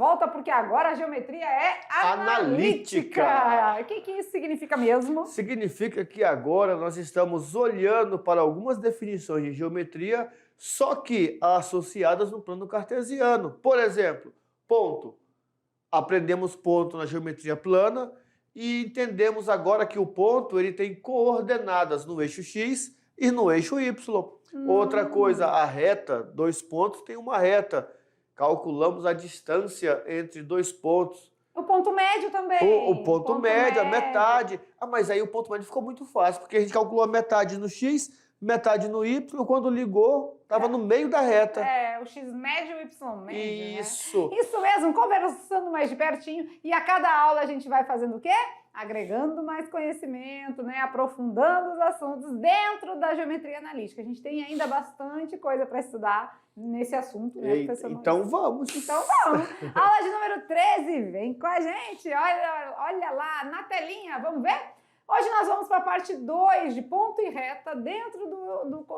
volta porque agora a geometria é analítica. O que isso significa mesmo? Significa que agora nós estamos olhando para algumas definições de geometria, só que associadas no plano cartesiano. Por exemplo, ponto. Aprendemos ponto na geometria plana e entendemos agora que o ponto ele tem coordenadas no eixo x e no eixo y. Outra coisa, a reta, 2 pontos tem uma reta. Calculamos a distância entre 2 pontos. O ponto médio também. O ponto médio, a metade. Ah, mas aí o ponto médio ficou muito fácil, porque a gente calculou a metade no x, metade no y, quando ligou, estava no meio da reta. O x médio e o y médio. Isso. Né? Isso mesmo, conversando mais de pertinho. E a cada aula a gente vai fazendo o quê? Agregando mais conhecimento, né? Aprofundando os assuntos dentro da geometria analítica. A gente tem ainda bastante coisa para estudar nesse assunto, né, professor? Então vamos. Então vamos. Aula de número 13, vem com a gente. Olha lá na telinha, vamos ver? Hoje nós vamos para a parte 2 de ponto e reta dentro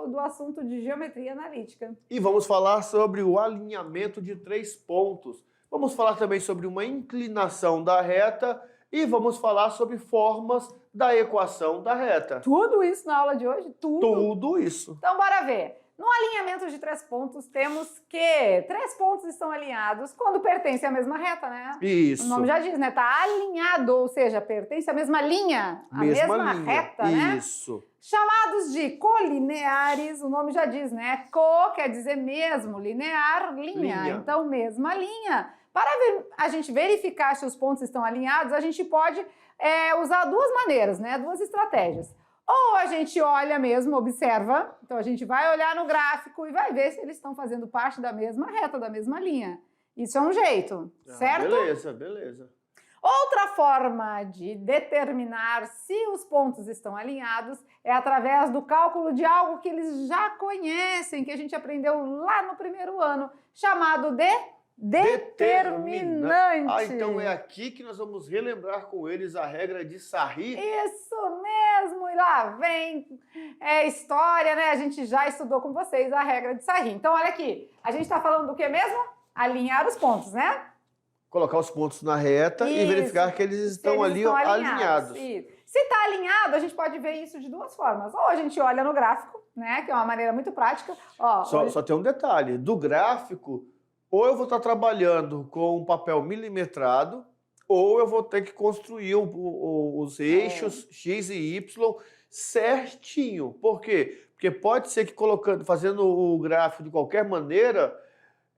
do assunto de geometria analítica. E vamos falar sobre o alinhamento de 3 pontos. Vamos falar também sobre uma inclinação da reta e vamos falar sobre formas da equação da reta. Tudo isso na aula de hoje? Tudo isso. Então bora ver. No alinhamento de 3 pontos, temos que 3 pontos estão alinhados quando pertencem à mesma reta, né? Isso. O nome já diz, né? Tá alinhado, ou seja, pertence à mesma linha, à mesma reta, né? Isso. Chamados de colineares, o nome já diz, né? Co quer dizer mesmo, linear, linha. Então, mesma linha. Para a gente verificar se os pontos estão alinhados, a gente pode usar 2 maneiras, né? 2 estratégias. Ou a gente olha mesmo, observa, então a gente vai olhar no gráfico e vai ver se eles estão fazendo parte da mesma reta, da mesma linha. Isso é um jeito, certo? Beleza. Outra forma de determinar se os pontos estão alinhados é através do cálculo de algo que eles já conhecem, que a gente aprendeu lá no primeiro ano, chamado de determinante. Ah, então é aqui que nós vamos relembrar com eles a regra de Sarri. Isso mesmo, e lá vem história, né? A gente já estudou com vocês a regra de Sarri. Então, olha aqui, a gente está falando do que mesmo? Alinhar os pontos, né? Colocar os pontos na reta e verificar que eles estão alinhados. Isso. Se está alinhado, a gente pode ver isso de 2 formas. Ou a gente olha no gráfico, né? Que é uma maneira muito prática. Ó, só tem um detalhe, do gráfico, ou eu vou estar trabalhando com um papel milimetrado, ou eu vou ter que construir os eixos X e Y certinho. Por quê? Porque pode ser que fazendo o gráfico de qualquer maneira,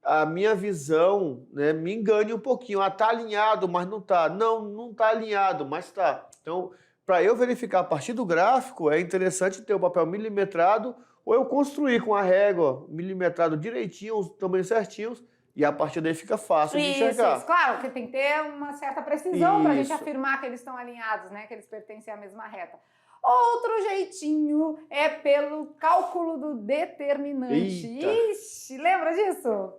a minha visão, né, me engane um pouquinho. Ah, tá alinhado, mas não tá. Não tá alinhado, mas tá. Então, para eu verificar a partir do gráfico, é interessante ter o papel milimetrado, ou eu construir com a régua milimetrado direitinho, os tamanhos certinhos, e a partir daí fica fácil de enxergar. Isso, claro, porque tem que ter uma certa precisão para a gente afirmar que eles estão alinhados, né? Que eles pertencem à mesma reta. Outro jeitinho é pelo cálculo do determinante. Ixi, lembra disso?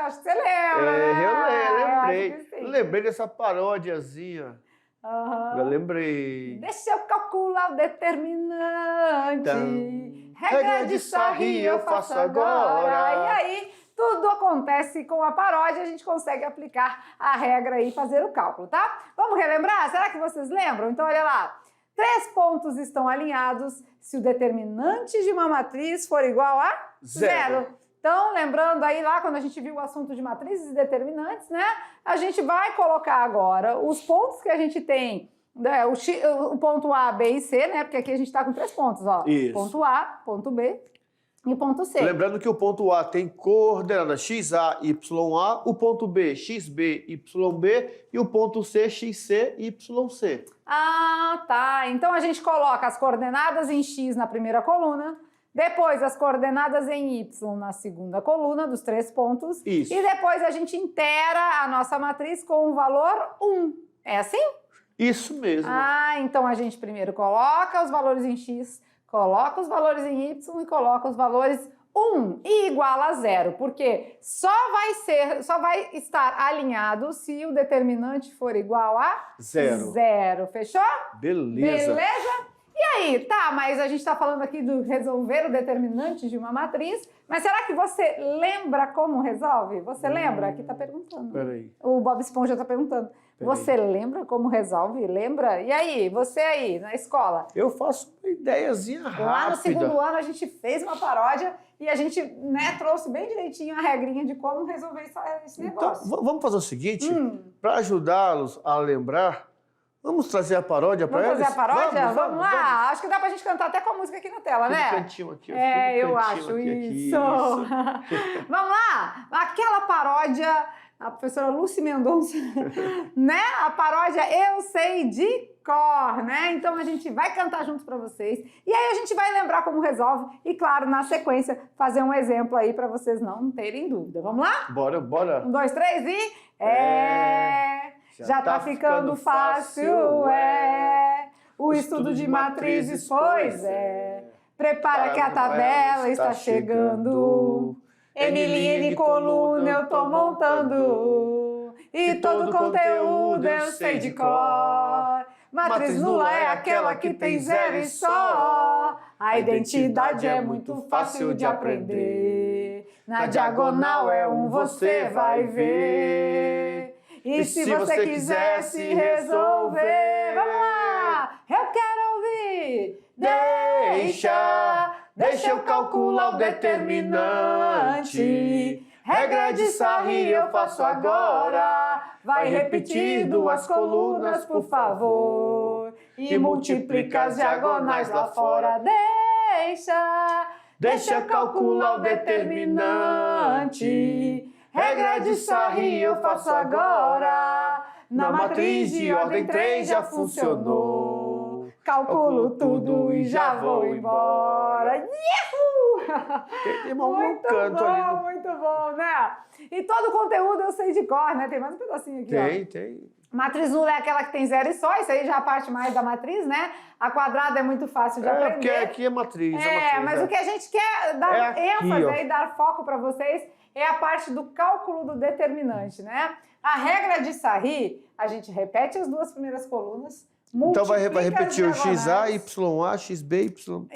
Acho que você lembra, né? Eu lembrei dessa paródiazinha. Eu lembrei. Deixa eu calcular o determinante. Regra de Sarri eu faço agora. E aí, tudo acontece com a paródia, a gente consegue aplicar a regra e fazer o cálculo, tá? Vamos relembrar? Será que vocês lembram? Então, olha lá. 3 pontos estão alinhados se o determinante de uma matriz for igual a 0. Então, lembrando aí lá, quando a gente viu o assunto de matrizes e determinantes, né? A gente vai colocar agora os pontos que a gente tem, né, o ponto A, B e C, né? Porque aqui a gente está com 3 pontos, ó. Isso. Ponto A, ponto B e ponto C. Lembrando que o ponto A tem coordenada XA, YA, o ponto B, XB, YB e o ponto C, XC, YC. Ah, tá. Então a gente coloca as coordenadas em X na primeira coluna, depois as coordenadas em Y na segunda coluna dos 3 pontos. Isso. E depois a gente intera a nossa matriz com o valor 1. É assim? Isso mesmo. Ah, então a gente primeiro coloca os valores em X, coloca os valores em Y e coloca os valores 1 e igual a 0, porque só vai estar alinhado se o determinante for igual a 0. Fechou? Beleza. E aí, tá, mas a gente está falando aqui do resolver o determinante de uma matriz, mas será que você lembra como resolve? Você lembra? Aqui está perguntando. Peraí. O Bob Esponja está perguntando. Você lembra como resolve? Lembra? E aí, você aí, na escola? Eu faço uma ideiazinha rápida. Lá no segundo ano a gente fez uma paródia e a gente, né, trouxe bem direitinho a regrinha de como resolver esse negócio. Então, vamos fazer o seguinte, para ajudá-los a lembrar, vamos trazer a paródia para eles? Vamos fazer a paródia? Vamos lá. Acho que dá pra gente cantar até com a música aqui na tela, né? Fica no cantinho aqui. Eu acho isso. Vamos lá? Aquela paródia, a professora Lúcia Mendonça, né? A paródia Eu Sei de Cor, né? Então a gente vai cantar junto para vocês. E aí a gente vai lembrar como resolve e, claro, na sequência, fazer um exemplo aí para vocês não terem dúvida. Vamos lá? Bora. 1, 2, 3 e... Já tá ficando fácil, o estudo de matrizes, pois é. Prepara que a tabela está chegando. N coluna eu tô montando. E todo conteúdo eu sei de cor. Matriz nula é aquela que tem zero e só. A identidade é muito fácil de aprender. Na diagonal é você vai ver. E se você quiser se resolver, vamos lá! Eu quero ouvir! Deixa eu calcular o determinante. Regra de Sarri eu faço agora. Vai repetir 2 colunas, por favor. E multiplica as diagonais lá fora. Deixa eu calcular o determinante. Regra de Sarri eu faço agora. Na matriz de ordem 3 já funcionou. Calculo tudo e já vou embora. Uhul! Muito bom, né? E todo o conteúdo eu sei de cor, né? Tem mais um pedacinho aqui, ó. Tem. Matriz nula é aquela que tem zero e só, isso aí já é a parte mais da matriz, né? A quadrada é muito fácil de aprender. Porque aqui é matriz. Mas o que a gente quer dar ênfase e dar foco para vocês é a parte do cálculo do determinante, né? A regra de Sarri, a gente repete as 2 primeiras colunas, então vai repetir o XA, YA, XB, Y.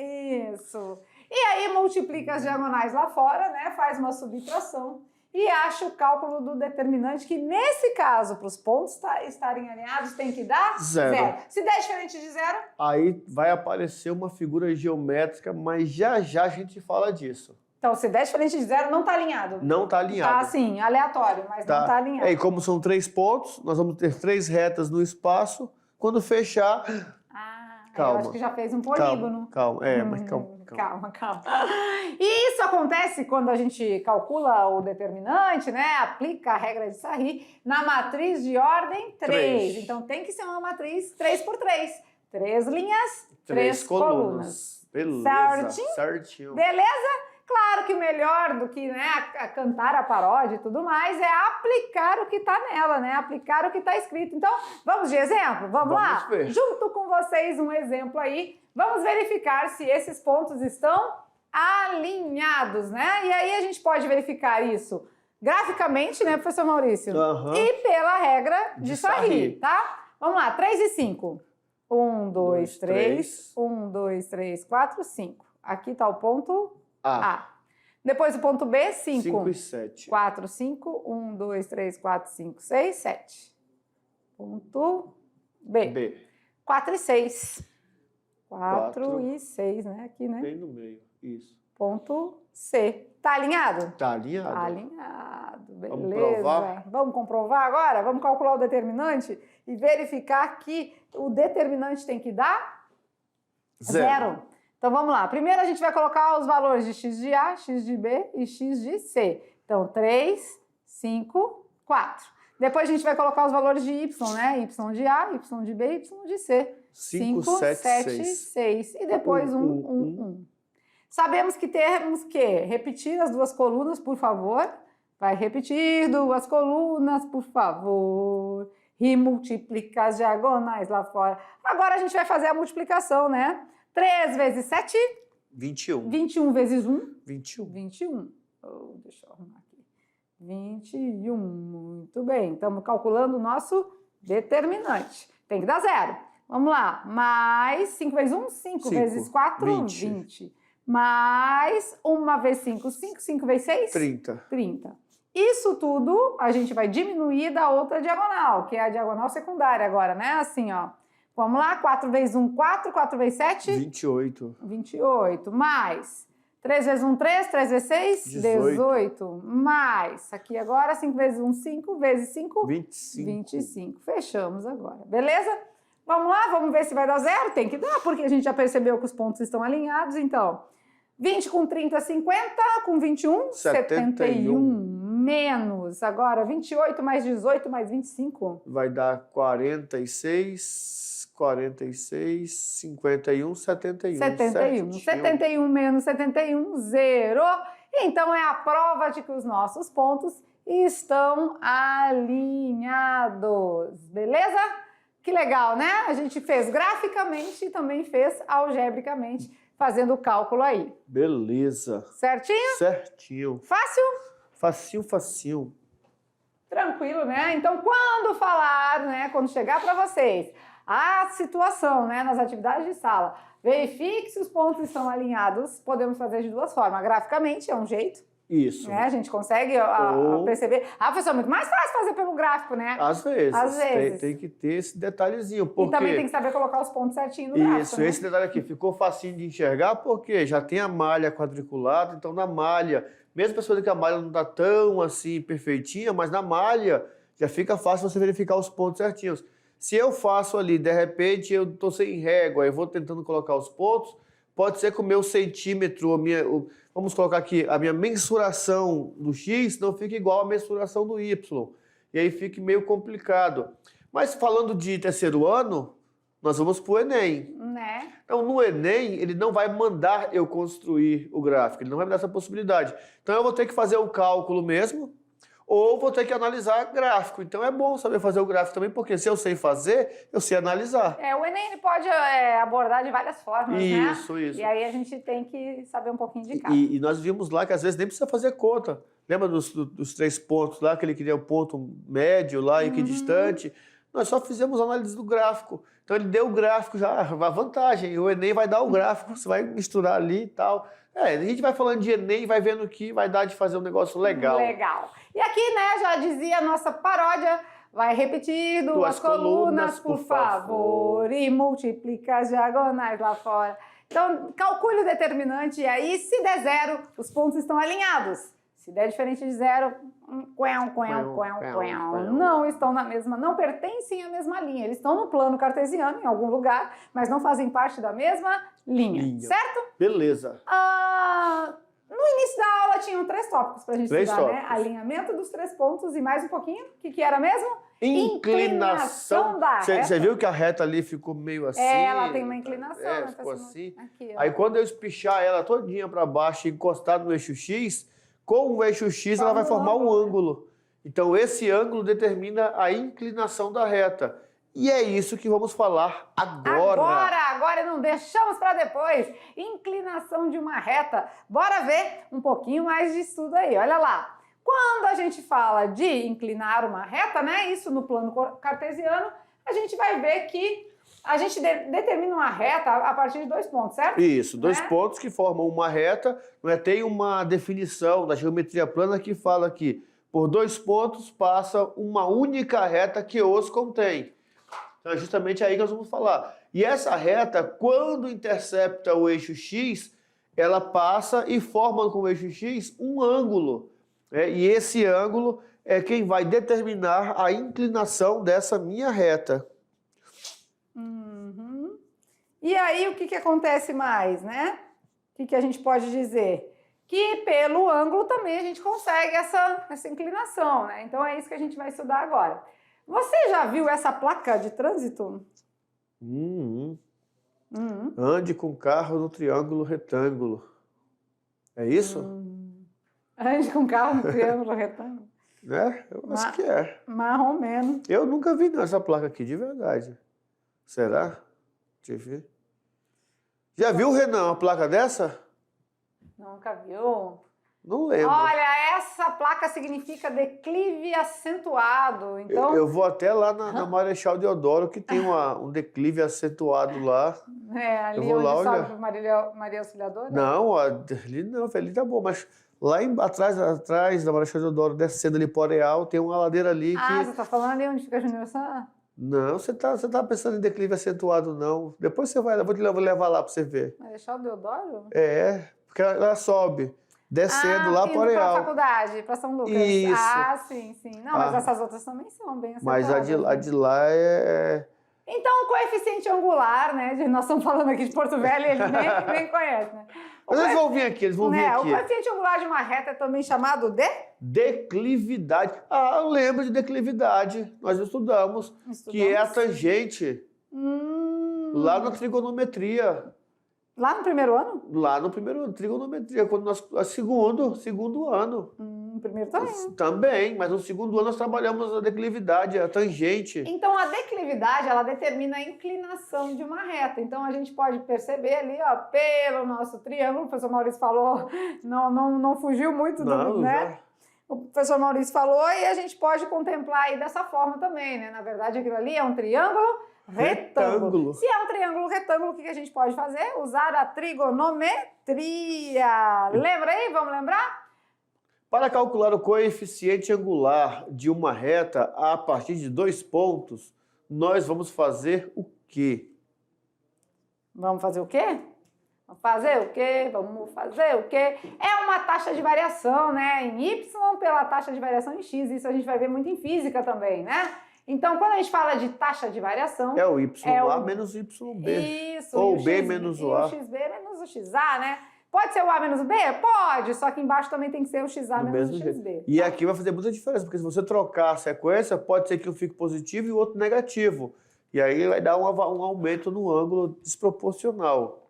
Isso. E aí multiplica as diagonais lá fora, né? Faz uma subtração e acha o cálculo do determinante, que nesse caso, para os pontos estarem alinhados, tem que dar zero. Se der diferente de zero... Aí vai aparecer uma figura geométrica, mas já a gente fala disso. Então, se der diferente de zero, não está alinhado. Não está alinhado. Tá, assim, aleatório, mas não está alinhado. E como são 3 pontos, nós vamos ter 3 retas no espaço. Quando fechar... calma. Eu acho que já fez um polígono. Calma. Mas calma. E isso acontece quando a gente calcula o determinante, né? Aplica a regra de Sarri na matriz de ordem 3. Então, tem que ser uma matriz 3 por 3. 3 linhas, 3 colunas. Beleza. Certinho. Beleza? Claro que o melhor do que, né, cantar a paródia e tudo mais é aplicar o que está nela, né? Aplicar o que está escrito. Então, vamos de exemplo? Vamos lá? Ver. Junto com vocês um exemplo aí. Vamos verificar se esses pontos estão alinhados, né? E aí a gente pode verificar isso graficamente, né, professor Maurício? E pela regra de Sarri, tá? Vamos lá, 3 e 5. 1, 2, 3. 1, 2, 3, 4, 5. Aqui está o ponto A. Depois o ponto B, 5. 5 e 7. 4, 5. 1, 2, 3, 4, 5, 6, 7. Ponto B. 4 e 6. 4 e 6, né? Aqui, né? Bem no meio, isso. Ponto C. Tá alinhado? Tá alinhado. Tá alinhado, beleza. Vamos provar? Vamos comprovar agora? Vamos calcular o determinante e verificar que o determinante tem que dar zero. Então, vamos lá. Primeiro, a gente vai colocar os valores de x de A, x de B e x de C. Então, 3, 5, 4. Depois, a gente vai colocar os valores de y, né? Y de A, y de B e y de C. 5, 7, 6. E depois 1. Sabemos que temos que repetir as 2 colunas, por favor. Vai repetir 2 colunas, por favor. E multiplica as diagonais lá fora. Agora, a gente vai fazer a multiplicação, né? 3 vezes 7? 21. 21 vezes 1? 21. 21. Deixa eu arrumar aqui. 21. Muito bem. Estamos calculando o nosso determinante. Tem que dar zero. Vamos lá. Mais 5 vezes 1, 5 vezes 4, 20. Mais 1 vezes 5, 5. 5 vezes 6? 30. 30. Isso tudo a gente vai diminuir da outra diagonal, que é a diagonal secundária agora, né? Assim, ó. Vamos lá, 4 vezes 1, 4. 4 vezes 7? 28. 28. Mais 3 vezes 1, 3. 3 vezes 6? 18. Mais, aqui agora, 5 vezes 1, 5. Vezes 5? 25. 25. Fechamos agora, beleza? Vamos lá, vamos ver se vai dar zero? Tem que dar, porque a gente já percebeu que os pontos estão alinhados, então. 20 com 30, 50. Com 21, 71. Menos, agora, 28 mais 18 mais 25. Vai dar 46, 51, 71. 71. 71 menos 71, zero. Então, é a prova de que os nossos pontos estão alinhados, beleza? Que legal, né? A gente fez graficamente e também fez algebricamente, fazendo o cálculo aí. Beleza. Certinho? Certinho. Fácil? Facinho, facinho. Tranquilo, né? Então, quando falar, né, quando chegar para vocês a situação, né, nas atividades de sala, verifique se os pontos estão alinhados, podemos fazer de duas formas. Graficamente é um jeito. Isso. Né? A gente consegue perceber. Ah, professor, é muito mais fácil fazer pelo gráfico, né? Às vezes. Às vezes. Tem que ter esse detalhezinho. Porque... E também tem que saber colocar os pontos certinho no gráfico. Isso, né? esse detalhe aqui ficou facinho de enxergar porque já tem a malha quadriculada, então na malha, mesmo percebendo que a malha não está tão assim perfeitinha, mas na malha já fica fácil você verificar os pontos certinhos. Se eu faço ali, de repente eu estou sem régua, eu vou tentando colocar os pontos, pode ser que o meu centímetro, vamos colocar aqui, a minha mensuração do X não fique igual à mensuração do Y. E aí fica meio complicado. Mas falando de terceiro ano, nós vamos para o Enem. Né? Então, no Enem, ele não vai mandar eu construir o gráfico, ele não vai me dar essa possibilidade. Então, eu vou ter que fazer o cálculo mesmo, ou vou ter que analisar gráfico. Então, é bom saber fazer o gráfico também, porque se eu sei fazer, eu sei analisar. O Enem ele pode abordar de várias formas, né? Isso. E aí a gente tem que saber um pouquinho de cada. E nós vimos lá que às vezes nem precisa fazer conta. Lembra dos 3 pontos lá, que ele queria o ponto médio lá, equidistante? Nós só fizemos análise do gráfico. Então ele deu o gráfico já, a vantagem. O Enem vai dar o gráfico, você vai misturar ali e tal. A gente vai falando de Enem e vai vendo o que vai dar de fazer um negócio legal. Legal. E aqui, né, já dizia a nossa paródia, vai repetir duas colunas, por favor, e multiplica as diagonais lá fora. Então, calcule o determinante e aí, se der zero, os pontos estão alinhados. Se der diferente de zero, não estão na mesma, não pertencem à mesma linha. Eles estão no plano cartesiano, em algum lugar, mas não fazem parte da mesma linha. Certo? Beleza. No início da aula tinham 3 tópicos para a gente estudar, tópicos. né? Alinhamento dos 3 pontos e mais um pouquinho. O que era mesmo? Inclinação da reta. Você viu que a reta ali ficou meio assim? Ela tem uma inclinação, né? Ficou assim. Aqui, aí quando eu espichar ela todinha para baixo e encostar no eixo X, com o eixo X ela vai formar um ângulo. Então esse ângulo determina a inclinação da reta. E é isso que vamos falar agora. Agora não deixamos para depois. Inclinação de uma reta. Bora ver um pouquinho mais de estudo aí. Olha lá. Quando a gente fala de inclinar uma reta, né? Isso no plano cartesiano, a gente vai ver que a gente determina uma reta a partir de 2 pontos, certo? Isso, 2 pontos que formam uma reta. Tem uma definição da geometria plana que fala que por 2 pontos passa uma única reta que os contém. Então é justamente aí que nós vamos falar. E essa reta, quando intercepta o eixo X, ela passa e forma com o eixo X um ângulo. E esse ângulo é quem vai determinar a inclinação dessa minha reta. E aí o que acontece mais, né? O que a gente pode dizer? Que pelo ângulo também a gente consegue essa inclinação, né? Então é isso que a gente vai estudar agora. Você já viu essa placa de trânsito? Ande com carro no triângulo retângulo. É isso? Ande com carro no triângulo retângulo. Eu acho que é. Marrom menos. Eu nunca vi essa placa aqui, de verdade. Será? Deixa eu ver. Já viu, Renan, uma placa dessa? Nunca viu? Não lembro. Olha, essa placa significa declive acentuado. Então, Eu vou até lá na Marechal Deodoro, que tem um declive acentuado lá. ali eu vou onde lá sobe olhar. para Maria Auxiliadora? Não, ali não, ali tá bom, mas lá atrás da Marechal Deodoro, descendo ali por Areal, tem uma ladeira ali que... Você tá falando ali onde fica a Júnior Sá? Não, você tá pensando em declive acentuado, não. Depois você vai, eu vou levar lá para você ver. Marechal Deodoro? Porque ela sobe, descendo lá indo por para a Areal. faculdade, para São Lucas. Isso. Sim. Não, mas essas outras também são bem acentuadas. Mas a de lá é... Então, o coeficiente angular, né? Nós estamos falando aqui de Porto Velho e eles nem conhecem, né? Mas eles vão vir aqui, eles vão vir aqui. O coeficiente angular de uma reta é também chamado de? Declividade. Eu lembro de declividade. Nós estudamos. Que é a tangente lá na trigonometria. Lá no primeiro ano? Lá no primeiro ano, trigonometria, quando segundo ano. Primeiro também. Também, mas no segundo ano nós trabalhamos a declividade, a tangente. Então a declividade, ela determina a inclinação de uma reta. Então a gente pode perceber ali, ó, pelo nosso triângulo, o professor Maurício falou, não fugiu muito do, né? O professor Maurício falou e a gente pode contemplar aí dessa forma também, né? Na verdade, aquilo ali é um triângulo retângulo. Se é um triângulo retângulo, o que a gente pode fazer? Usar a trigonometria. Lembra aí? Vamos lembrar? Para calcular o coeficiente angular de uma reta a partir de 2 pontos, nós vamos fazer o quê? Vamos fazer o quê? Vamos fazer o quê? É uma taxa de variação, né? Em Y pela taxa de variação em X. Isso a gente vai ver muito em física também, né? Então, quando a gente fala de taxa de variação... É o YA menos o YB. Isso. Ou o B menos o A. O XB menos o XA, né? Pode ser o A menos o B? Pode, só que embaixo também tem que ser o XA menos o XB. E aqui vai fazer muita diferença, porque se você trocar a sequência, pode ser que um fique positivo e o outro negativo. E aí vai dar um aumento no ângulo desproporcional.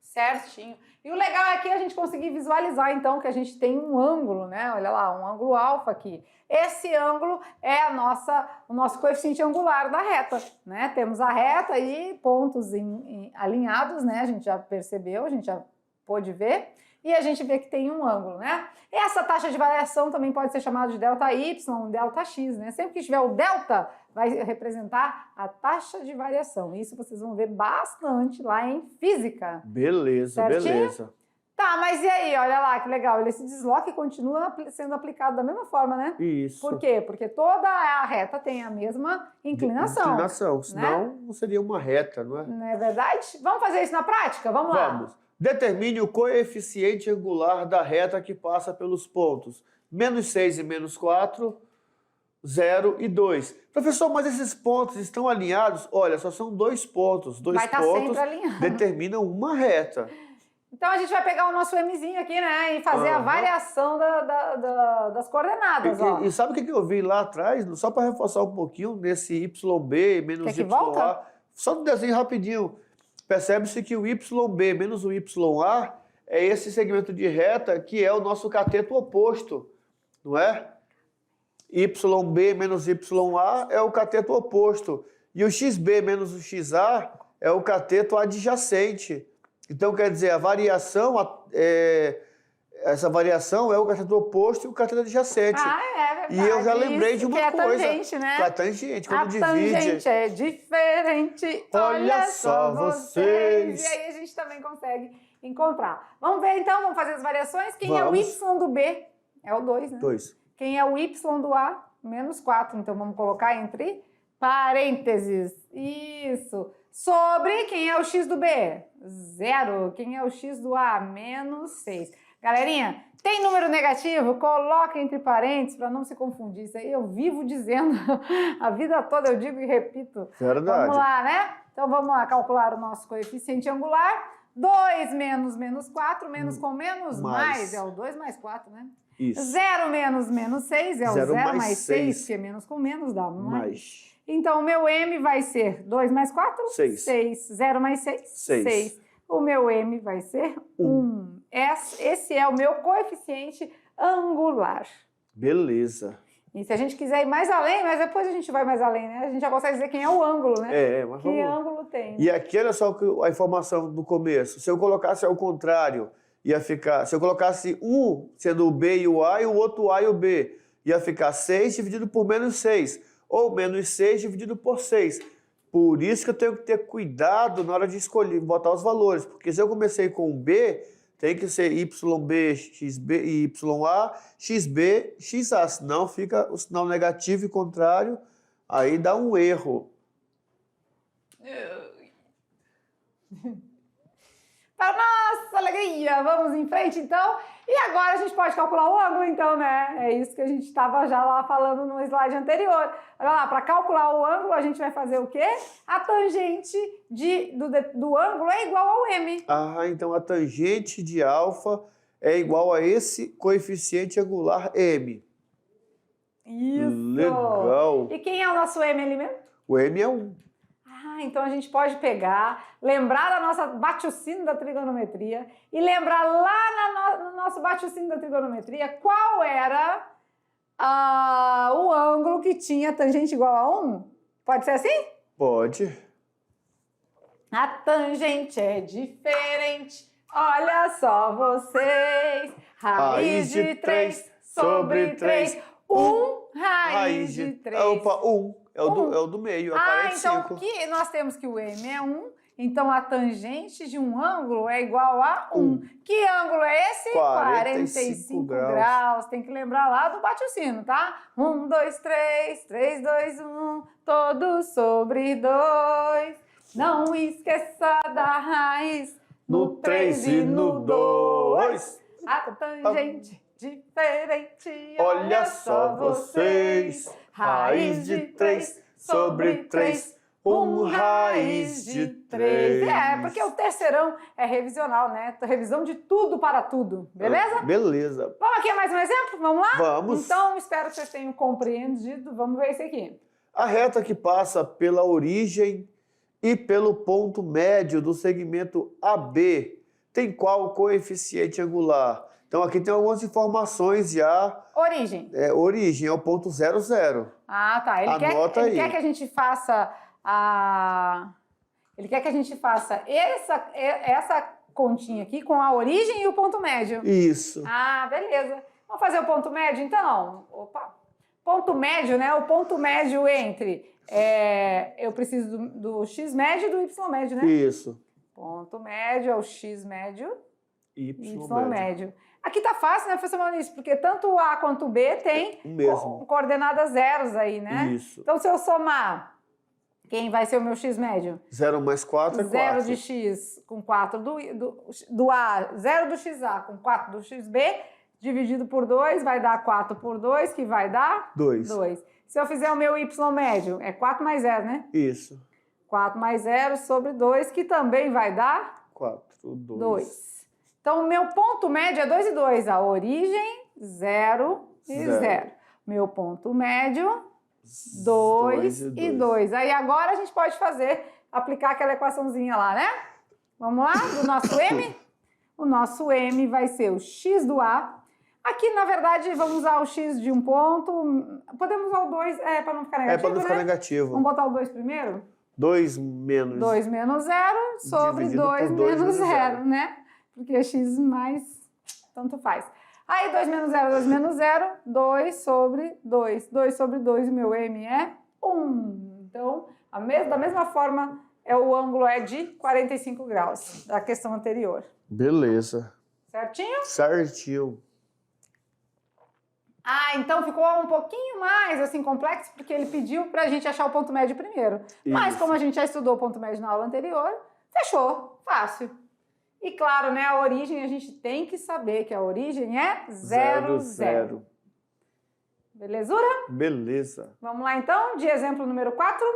Certinho. E o legal é que a gente conseguir visualizar, então, que a gente tem um ângulo, né? Olha lá, um ângulo alfa aqui. Esse ângulo é o nosso coeficiente angular da reta, né? Temos a reta e pontos alinhados, né? A gente já percebeu, a gente já pôde ver. E a gente vê que tem um ângulo, né? Essa taxa de variação também pode ser chamada de delta Y, delta X, né? Sempre que tiver o delta, vai representar a taxa de variação. Isso vocês vão ver bastante lá em física. Beleza, certinho? Beleza. Tá, mas e aí? Olha lá que legal. Ele se desloca e continua sendo aplicado da mesma forma, né? Isso. Por quê? Porque toda a reta tem a mesma inclinação. Senão não seria uma reta, não é? Não é verdade? Vamos fazer isso na prática? Vamos lá. Vamos. Determine o coeficiente angular da reta que passa pelos pontos menos 6 e menos 4, 0 e 2. Professor, mas esses pontos estão alinhados? Olha, só são 2 pontos. Dois pontos determinam uma reta. Então a gente vai pegar o nosso Mzinho aqui, né? E fazer a variação das coordenadas, ó. E sabe o que eu vi lá atrás? Só para reforçar um pouquinho, nesse YB menos YA. Volta? Só no desenho rapidinho. Percebe-se que o YB menos o YA é esse segmento de reta que é o nosso cateto oposto, não é? YB menos YA é o cateto oposto. E o XB menos o XA é o cateto adjacente. Então, quer dizer, a variação, essa variação é o cateto oposto e o cateto adjacente. É verdade. E eu já lembrei de uma coisa. Tangente, né? A tangente, quando divide. A tangente é diferente. Olha só vocês. E aí a gente também consegue encontrar. Vamos ver então, vamos fazer as variações. Quem é o Y do B? É o 2, né? 2. Quem é o Y do A? Menos 4. Então vamos colocar entre parênteses. Isso. Sobre quem é o X do B? 0. Quem é o X do A? Menos 6. Galerinha, tem número negativo? Coloca entre parênteses para não se confundir. Isso aí eu vivo dizendo a vida toda, eu digo e repito. Verdade. Vamos lá, né? Então vamos lá calcular o nosso coeficiente angular. 2 menos 4, menos com menos, mais. É o 2 mais 4, né? Isso. 0 menos 6, é o 0 mais 6, que é menos com menos, dá mais. Então, o meu M vai ser 2 mais 4, 6. 0 mais 6, 6. O meu M vai ser 1. Esse é o meu coeficiente angular. Beleza. E se a gente quiser ir mais além, mas depois a gente vai mais além, né? A gente já consegue dizer quem é o ângulo, né? Mas que ângulo tem. E aqui, olha só a informação do começo. Se eu colocasse ao contrário, ia ficar... Se eu colocasse um sendo o B e o A, e o outro A e o B, ia ficar 6 dividido por menos 6, ou menos 6 dividido por 6. Por isso que eu tenho que ter cuidado na hora de escolher, botar os valores, porque se eu comecei com um B, tem que ser YB, XB, YA, XB, XA, senão fica o sinal negativo e contrário, aí dá um erro. Para nossa alegria, vamos em frente então. E agora a gente pode calcular o ângulo então, né? É isso que a gente estava já lá falando no slide anterior. Olha lá, para calcular o ângulo a gente vai fazer o quê? A tangente do ângulo é igual ao m. Ah, então a tangente de alfa é igual a esse coeficiente angular m. Isso! Legal! E quem é o nosso m ali mesmo? O m é 1. Ah, então a gente pode pegar, lembrar da nossa bate-o-sino da trigonometria e lembrar lá no nosso bate-o-sino da trigonometria qual era o ângulo que tinha tangente igual a 1. Pode ser assim? Pode. A tangente é diferente, olha só vocês. Raiz de 3 sobre 3, 1 raiz de 3. Opa, 1. É o do meio, é 45. Então que nós temos que o m é 1, então a tangente de um ângulo é igual a 1. Que ângulo é esse? 45 graus. Tem que lembrar lá do bate-o-sino, tá? 1, 2, 3, 3, 2, 1, todo sobre 2. Não esqueça da raiz no 3 e no 2. A tangente diferente, olha só vocês. Raiz de 3 sobre 3, 1 raiz de 3. Porque o terceirão é revisional, né? Revisão de tudo para tudo, beleza? Beleza. Vamos aqui a mais um exemplo? Vamos lá? Vamos. Então, espero que vocês tenham compreendido. Vamos ver esse aqui. A reta que passa pela origem e pelo ponto médio do segmento AB tem qual coeficiente angular? Então, aqui tem algumas informações já. Origem. Origem é o ponto 00. Ah, tá. Ele quer que a gente faça Ele quer que a gente faça essa continha aqui com a origem e o ponto médio. Isso. Ah, beleza. Vamos fazer o ponto médio, então? Opa. Ponto médio, né? O ponto médio entre... eu preciso do x médio e do y médio, né? Isso. Ponto médio é o x médio, y médio. Aqui tá fácil, né, professor Maurício? Porque tanto o A quanto o B tem coordenadas zeros aí, né? Isso. Então, se eu somar, quem vai ser o meu x médio? 0 mais 4 é 4. 0 de x com 4 do A, 0 do XA com 4 do XB, dividido por 2, vai dar 4 por 2, que vai dar? 2. Se eu fizer o meu y médio, é 4 mais 0, né? Isso. 4 mais 0 sobre 2, que também vai dar? 4, 2. Então, o meu ponto médio é 2 e 2. A origem, 0 e 0. Meu ponto médio, 2 e 2. Aí agora a gente pode aplicar aquela equaçãozinha lá, né? Vamos lá, do nosso M? O nosso M vai ser o x do A. Aqui, na verdade, vamos usar o x de um ponto. Podemos usar o 2, para não ficar negativo, para não ficar né? negativo. Vamos botar o 2 primeiro? 2 menos... 2 menos 0 sobre 2 menos 0, né? Porque x mais, tanto faz. Aí, 2 menos 0, 2 menos 0, 2 sobre 2. 2 sobre 2, o meu M é 1. Então, da mesma forma, o ângulo é de 45 graus, da questão anterior. Beleza. Certinho? Certinho. Ah, então ficou um pouquinho mais assim complexo, porque ele pediu pra gente achar o ponto médio primeiro. Isso. Mas como a gente já estudou o ponto médio na aula anterior, fechou, fácil. E claro, né, a origem a gente tem que saber que a origem é 0, 0. Belezura? Beleza. Vamos lá então, de exemplo número 4.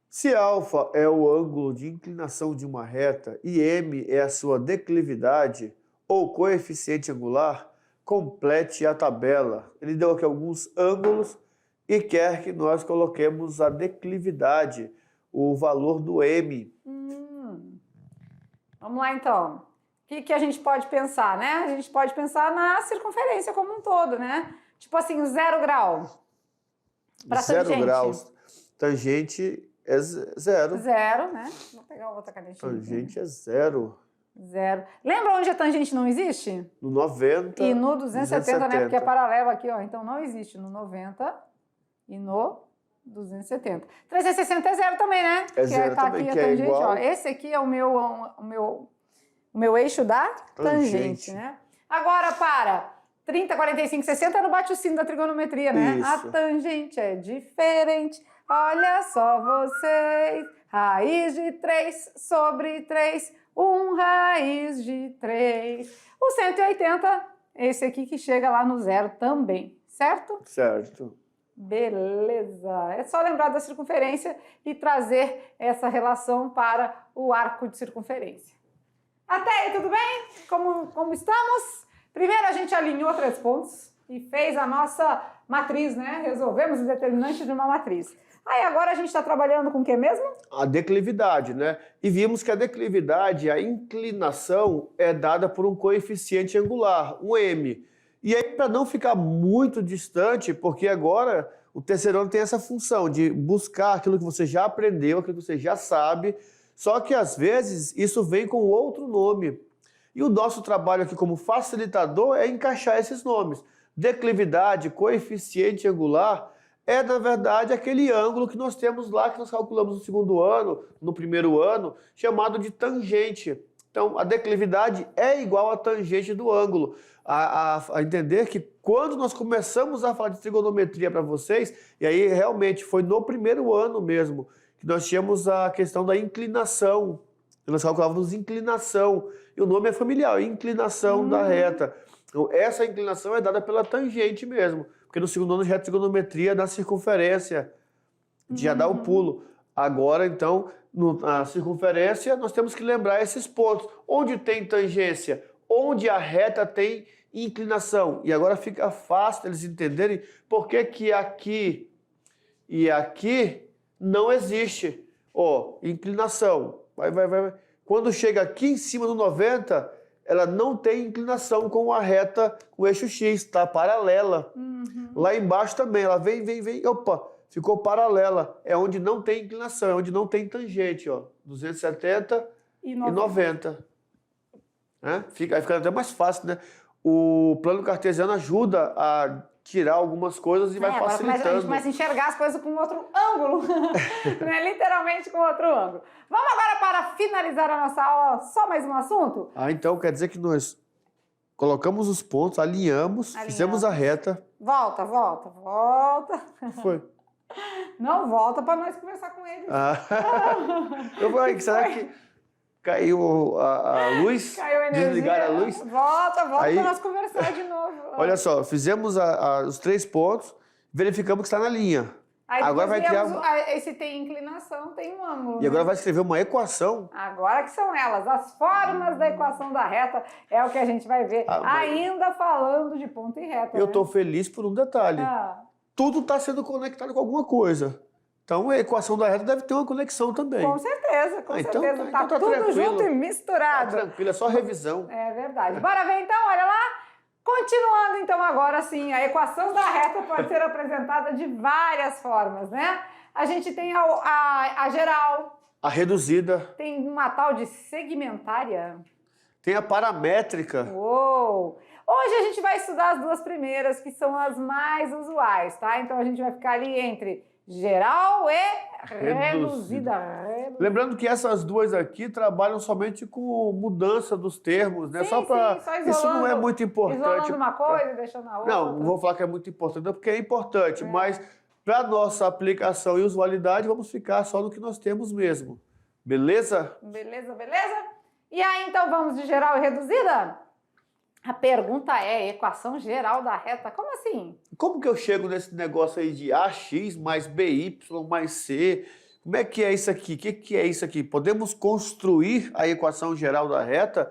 Se alfa é o ângulo de inclinação de uma reta e m é a sua declividade ou coeficiente angular, complete a tabela. Ele deu aqui alguns ângulos e quer que nós coloquemos a declividade, o valor do m. Vamos lá, então. O que a gente pode pensar, né? A gente pode pensar na circunferência como um todo, né? Tipo assim, 0 grau. Para tangente. 0 graus. Tangente é 0. 0, né? Vou pegar outra canetinha. Tangente é 0. 0. Lembra onde a tangente não existe? No 90. E no 270, né? Porque é paralelo aqui, ó. Então não existe no 90 e no 270. 360 é 0 também, né? É 0 tá também, aqui que a tangente, é igual. ó. Esse aqui é o meu eixo da tangente, né? Agora, para 30, 45, 60 não bate o sino da trigonometria, né? Isso. A tangente é diferente. Olha só vocês. Raiz de 3 sobre 3. 1 raiz de 3. O 180, esse aqui que chega lá no 0 também, certo? Certo. Beleza. É só lembrar da circunferência e trazer essa relação para o arco de circunferência. Até aí, tudo bem? Como estamos? Primeiro a gente alinhou 3 pontos e fez a nossa matriz, né? Resolvemos o determinante de uma matriz. Aí agora a gente está trabalhando com o que mesmo? A declividade, né? E vimos que a declividade, a inclinação, é dada por um coeficiente angular, um m. E aí, para não ficar muito distante, porque agora o terceiro ano tem essa função de buscar aquilo que você já aprendeu, aquilo que você já sabe, só que às vezes isso vem com outro nome. E o nosso trabalho aqui como facilitador é encaixar esses nomes. Declividade, coeficiente angular, é, na verdade, aquele ângulo que nós temos lá, que nós calculamos no segundo ano, no primeiro ano, chamado de tangente. Então, a declividade é igual à tangente do ângulo. A entender que quando nós começamos a falar de trigonometria para vocês, e aí realmente foi no primeiro ano mesmo, que nós tínhamos a questão da inclinação. Nós calculávamos inclinação. E o nome é familiar, inclinação da reta. Então, essa inclinação é dada pela tangente mesmo. Porque no segundo ano já é trigonometria da circunferência, já dá o pulo. Agora, então, na circunferência, nós temos que lembrar esses pontos. Onde tem tangência? Onde a reta tem inclinação. E agora fica fácil eles entenderem por que aqui e aqui não existe. Ó, inclinação. Vai. Quando chega aqui em cima do 90, ela não tem inclinação com a reta, com o eixo X, tá paralela. Lá embaixo também, ela vem, opa, ficou paralela. É onde não tem inclinação, é onde não tem tangente, ó. 270 e 90. Né? Aí fica até mais fácil, né? O plano cartesiano ajuda a tirar algumas coisas e vai facilitando. A gente começa a enxergar as coisas com outro ângulo, né? Literalmente com outro ângulo. Vamos agora, para finalizar a nossa aula, só mais um assunto? Então quer dizer que nós colocamos os pontos, alinhamos, fizemos a reta. Volta. Foi. Não volta para nós conversar com eles. Eu falei, será que caiu a luz? Caiu a energia. Desligaram a luz? Volta para nós conversar de novo. Olha só, fizemos os 3 pontos, verificamos que está na linha. Aí agora vai criar... Se tem inclinação, tem um ângulo. E agora vai escrever uma equação. Agora que são elas, as formas da equação da reta, é o que a gente vai ver, ainda falando de ponto e reta. Eu estou feliz por um detalhe. Tudo está sendo conectado com alguma coisa. Então a equação da reta deve ter uma conexão também. Com certeza, com então, certeza. Então tá tudo tranquilo. junto e misturado. Tá tranquilo, é só revisão. É verdade. Bora ver então, olha lá. Continuando então agora sim, a equação da reta pode ser apresentada de várias formas, né? A gente tem a geral. A reduzida. Tem uma tal de segmentária. Tem a paramétrica. Uou! Hoje a gente vai estudar as duas primeiras, que são as mais usuais, tá? Então a gente vai ficar ali entre geral e reduzida. Lembrando que essas duas aqui trabalham somente com mudança dos termos, né? Sim, só para isso não é muito importante. Isolando uma coisa e deixando a outra. Não vou falar que é muito importante, não, porque é importante, mas para nossa aplicação e usualidade, vamos ficar só no que nós temos mesmo. Beleza? Beleza. E aí, então, vamos de geral e reduzida? A pergunta é, equação geral da reta, como assim? Como que eu chego nesse negócio aí de AX mais BY mais C? Como é que é isso aqui? O que é isso aqui? Podemos construir a equação geral da reta?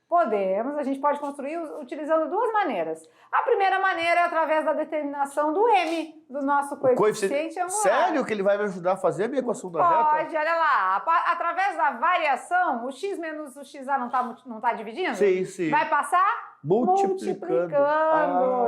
Podemos, a gente pode construir utilizando duas maneiras. A primeira maneira é através da determinação do M, do nosso coeficiente angular. Sério que ele vai me ajudar a fazer a minha equação da reta? Pode, olha lá. Através da variação, o x menos o xa não tá dividindo? Sim. Vai passar multiplicando.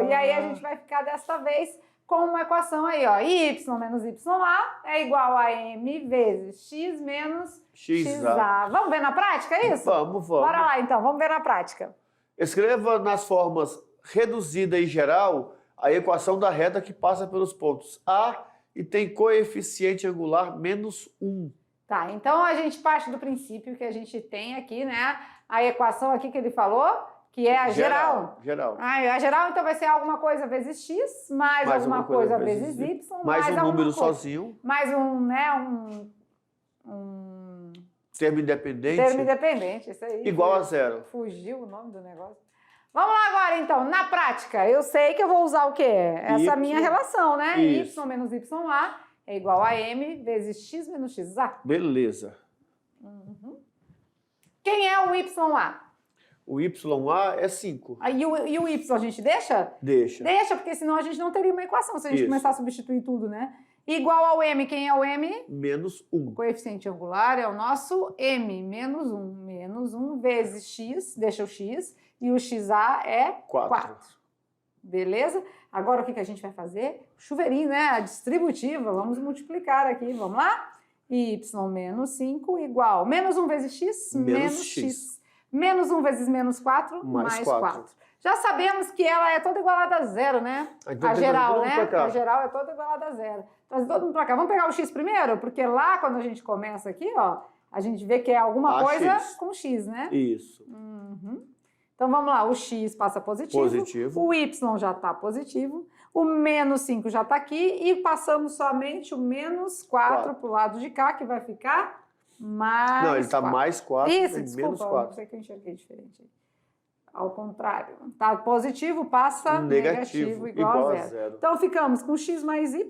E aí a gente vai ficar desta vez com uma equação aí, ó. Y menos YA é igual a M vezes X menos XA. Vamos ver na prática isso? Vamos. Bora lá, então. Vamos ver na prática. Escreva nas formas reduzida e geral a equação da reta que passa pelos pontos A e tem coeficiente angular menos 1. Tá, então a gente parte do princípio que a gente tem aqui, né? A equação aqui que ele falou, que é a geral. A geral, então, vai ser alguma coisa vezes X, mais alguma coisa vezes Y, mais um número sozinho. Mais um termo independente. Termo independente, isso aí. Igual a zero. Fugiu o nome do negócio. Vamos lá agora, então. Na prática, eu sei que eu vou usar o quê? Essa minha relação, né? Isso. Y menos YA é igual a M vezes X menos XA. Beleza. Quem é o YA? O YA é 5. E o Y a gente deixa? Deixa. Deixa, porque senão a gente não teria uma equação, se a gente começar a substituir tudo, né? Igual ao M, quem é o M? Menos 1. O coeficiente angular é o nosso M, menos 1. Menos 1 vezes X, deixa o X, e o XA é 4. Beleza? Agora o que a gente vai fazer? Chuveirinho, né? A distributiva, vamos multiplicar aqui, vamos lá? Y menos 5 igual, menos 1 vezes X, menos X. Menos 1 vezes menos 4, mais 4. Já sabemos que ela é toda igualada a zero, né? Então, a geral, né? A geral é toda igualada a zero. Então, todo mundo pra cá. Vamos pegar o X primeiro? Porque lá, quando a gente começa aqui, ó, a gente vê que é alguma coisa com X, né? Isso. Então, vamos lá. O X passa positivo. O Y já está positivo. O menos 5 já está aqui. E passamos somente o menos 4 para o lado de cá, que vai ficar mais 4. Não, ele está mais 4 Isso, e desculpa, menos 4. Não sei que eu enxerguei diferente. Ao contrário. Tá positivo, passa negativo igual a zero. Então, ficamos com X mais Y.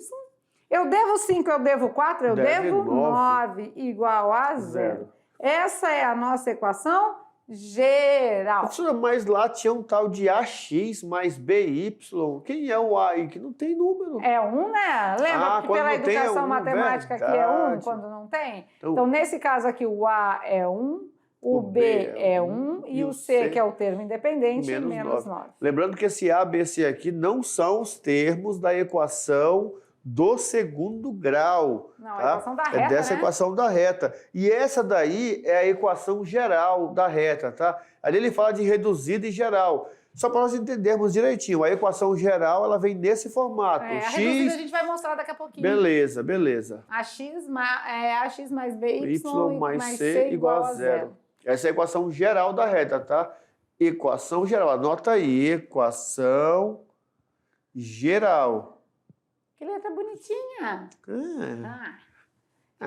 Eu devo 5, eu devo 4, eu devo 9 igual a zero. Essa é a nossa equação geral. Professora, mas lá tinha um tal de AX mais BY. Quem é o A aí? Que não tem número. É 1, né? Lembra que pela educação matemática aqui é 1 quando não tem? Então, nesse caso aqui, o A é 1, o B é 1 e o C, que é o termo independente, menos 9. Lembrando que esse A, B, C aqui não são os termos da equação do segundo grau. Não, a equação da reta, é dessa equação da reta. E essa daí é a equação geral da reta, tá? Ali ele fala de reduzida e geral. Só para nós entendermos direitinho, a equação geral, ela vem nesse formato. A reduzida a gente vai mostrar daqui a pouquinho. Beleza. AX mais BY Y mais C igual a zero. Essa é a equação geral da reta, tá? Equação geral. Anota aí, equação geral. Que letra bonitinha.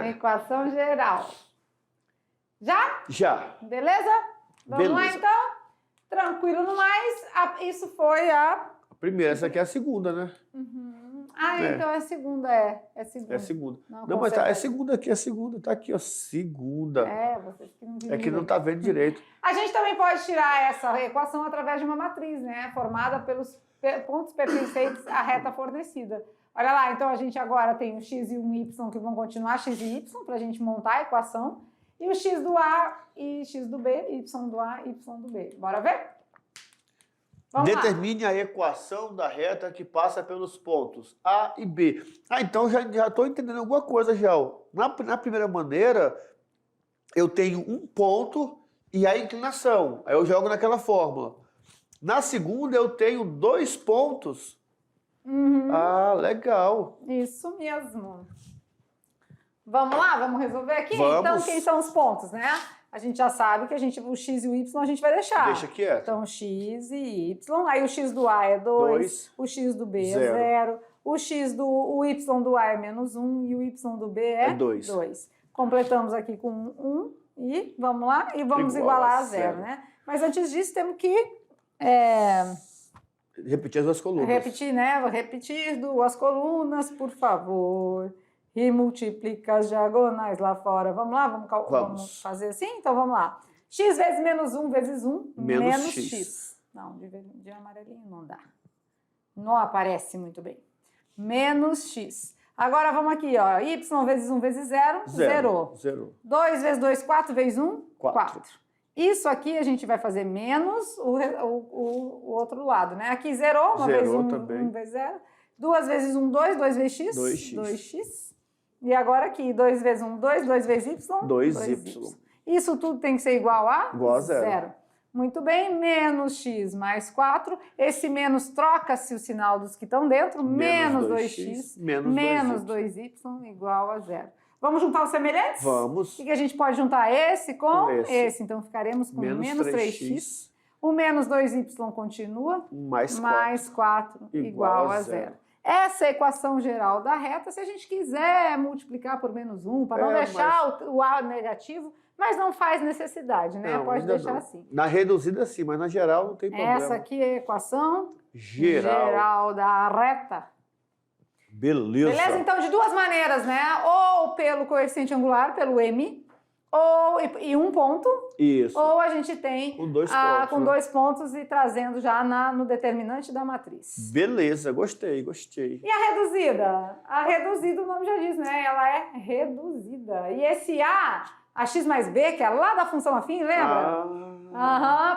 Equação geral. Já? Já. Beleza? Vamos lá, então? Tranquilo no mais. Isso foi a primeira. Essa aqui é a segunda, né? Então é a segunda, É segunda. Não, mas é segunda aqui, é segunda. Tá aqui, ó, segunda. Vocês que não viram. É que não tá vendo direito. A gente também pode tirar essa equação através de uma matriz, né? Formada pelos pontos pertencentes à reta fornecida. Olha lá, então a gente agora tem o X e um Y que vão continuar X e Y para a gente montar a equação. E o X do A e X do B, Y do A e Y do B. Bora ver? Vamos Determine a equação da reta que passa pelos pontos A e B. Então já estou entendendo alguma coisa já. Na primeira maneira, eu tenho um ponto e a inclinação. Aí eu jogo naquela fórmula. Na segunda, eu tenho 2 pontos. Legal. Isso mesmo. Vamos lá? Vamos resolver aqui? Vamos. Então, quem são os pontos, né? A gente já sabe que o X e o Y a gente vai deixar. Deixa quieto. Então, X e Y. Aí o X do A é 2, o X do B é 0, o Y do A é menos 1 e o Y do B é 2. Completamos aqui com 1 e vamos lá? E vamos igualar a 0, né? Mas antes disso, temos que... repetir as duas colunas. Repetir, né? Vou repetir 2 colunas, por favor. E multiplica as diagonais lá fora. Vamos lá? Vamos fazer assim? Então, vamos lá. X vezes menos 1 vezes 1, menos X. Não, de amarelinho não dá. Não aparece muito bem. Menos X. Agora, vamos aqui, ó. Y vezes 1 vezes 0, 0. 2 vezes 2, 4 vezes 1, 4. Isso aqui a gente vai fazer menos o outro lado, né? Aqui zerou, 1 vezes 1 vezes 0. 2 vezes 1, 2, 2 vezes x? 2x. 2x. E agora aqui, 2 vezes 1, 2, 2 vezes y? 2y. Isso tudo tem que ser igual a? Igual a zero. Muito bem, menos x mais 4. Esse menos troca-se o sinal dos que estão dentro. Menos 2x menos 2y igual a zero. Vamos juntar os semelhantes? Vamos. O que a gente pode juntar esse com esse? Então, ficaremos com menos 3x. O menos 2y continua. Mais 4 igual a zero. Essa é a equação geral da reta. Se a gente quiser multiplicar por menos 1, para não deixar o A negativo, mas não faz necessidade, né? Não, pode deixar não. assim. Na reduzida sim, mas na geral não tem problema. Essa aqui é a equação geral da reta. Beleza. Beleza? Então, de duas maneiras, né? Ou pelo coeficiente angular, pelo M, e um ponto. Isso. Ou a gente tem com dois pontos e trazendo já no determinante da matriz. Beleza, gostei. E a reduzida? A reduzida, o nome já diz, né? Ela é reduzida. E esse a x mais b, que é lá da função afim, lembra?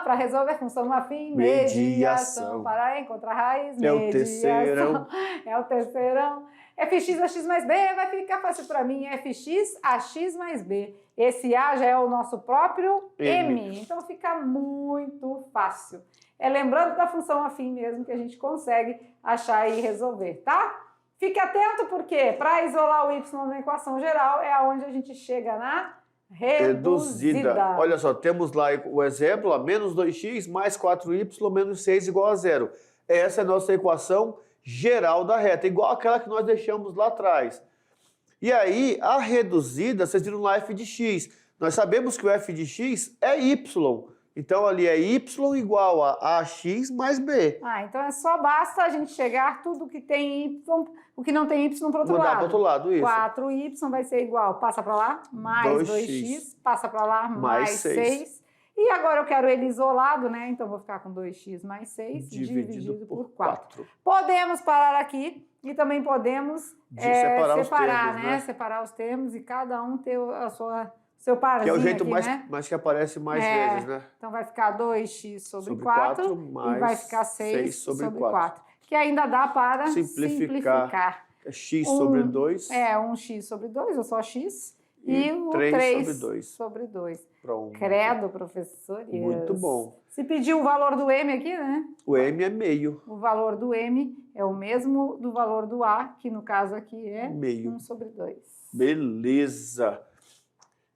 Para resolver a função afim, mediação. Para encontrar raiz, mediação. É o terceirão. Fx a x mais b vai ficar fácil para mim. Fx a x mais b. Esse A já é o nosso próprio M. Então fica muito fácil. Lembrando da função afim mesmo que a gente consegue achar e resolver, tá? Fique atento porque para isolar o y na equação geral é aonde a gente chega na reduzida. Olha só, temos lá o exemplo, menos 2x mais 4y menos 6 igual a zero. Essa é a nossa equação geral da reta, igual aquela que nós deixamos lá atrás. E aí, a reduzida, vocês viram lá f de x. Nós sabemos que o f de x é y. Então, ali é y igual a ax mais b. Então basta a gente chegar tudo que tem y, o que não tem y para o outro lado. Mudar para o outro lado, isso. 4y vai ser igual, passa para lá, mais 2x, passa para lá, mais 6. E agora eu quero ele isolado, né? Então vou ficar com 2x mais 6 dividido por 4. Podemos parar aqui e também podemos separar os termos e cada um ter seu parzinho. Que é o jeito aqui, mais que aparece mais vezes, né? Então vai ficar 2x sobre 4 e vai ficar 6 sobre 4. Que ainda dá para simplificar. É x sobre 2. 1x sobre 2, ou só x. E o 3 sobre 2. Pronto. Credo, professor. Muito bom. Se pedir o valor do M aqui, né? O M é meio. O valor do M é o mesmo do valor do A, que no caso aqui é meio. 1 sobre 2. Beleza.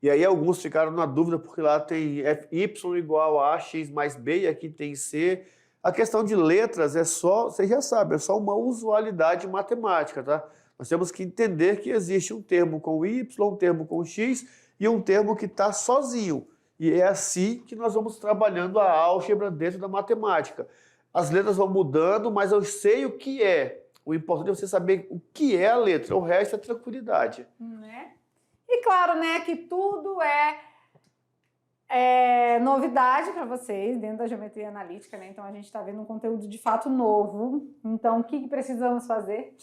E aí alguns ficaram na dúvida, porque lá tem y igual a x mais b e aqui tem c. A questão de letras é só, vocês já sabem, é só uma usualidade matemática, tá? Nós temos que entender que existe um termo com y, um termo com x e um termo que está sozinho. E é assim que nós vamos trabalhando a álgebra dentro da matemática. As letras vão mudando, mas eu sei o que é. O importante é você saber o que é a letra, o resto é tranquilidade. Né? E claro, né, que tudo é novidade para vocês dentro da geometria analítica, né? Então a gente está vendo um conteúdo de fato novo. Então o que precisamos fazer?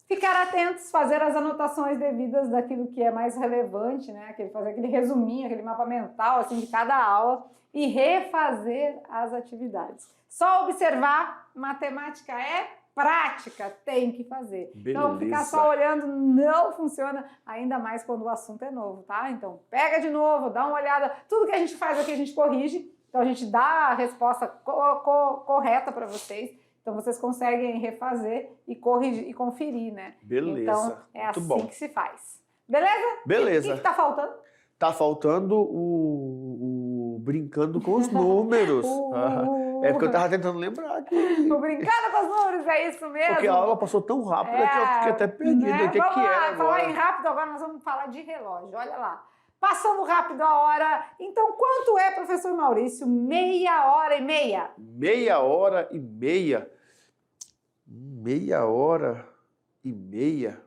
Ficar atentos, fazer as anotações devidas daquilo que é mais relevante, né? Fazer aquele resuminho, aquele mapa mental assim, de cada aula e refazer as atividades. Só observar, matemática é prática, tem que fazer. Beleza. Então, ficar só olhando não funciona, ainda mais quando o assunto é novo, tá? Então, pega de novo, dá uma olhada. Tudo que a gente faz aqui, a gente corrige. Então, a gente dá a resposta correta para vocês. Então, vocês conseguem refazer e corrigir e conferir, né? Beleza. Então, é muito assim bom. que se faz. Beleza? Beleza. O que tá faltando? Tá faltando o brincando com os números. É porque eu tava tentando lembrar aqui. O brincando com os números, é isso mesmo? Porque a aula passou tão rápido que eu fiquei até perdido. Né? O que vamos é lá, agora? falar em rápido, agora nós vamos falar de relógio. Olha lá. Passando rápido a hora. Então, quanto é, professor Maurício? 1/2 1/2 e meia. 1/2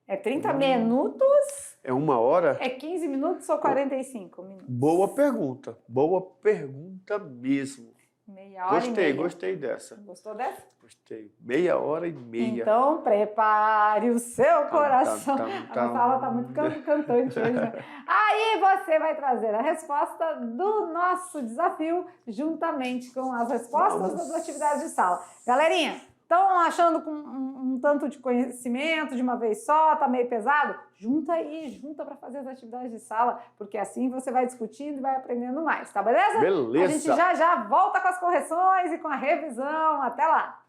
É 30 minutos? É 1 hora? É 15 minutos ou 45 minutos? Boa pergunta mesmo. 1/2 Gostei dessa. Gostou dessa? Gostei. 1/2 Então, prepare o seu coração. A nossa aula está muito cantante hoje, né? Aí você vai trazer a resposta do nosso desafio, juntamente com as respostas das atividades de sala. Galerinha, Estão achando com um tanto de conhecimento de uma vez só, tá meio pesado? Junta aí, junta para fazer as atividades de sala, porque assim você vai discutindo e vai aprendendo mais, tá beleza? Beleza. A gente já volta com as correções e com a revisão. Até lá!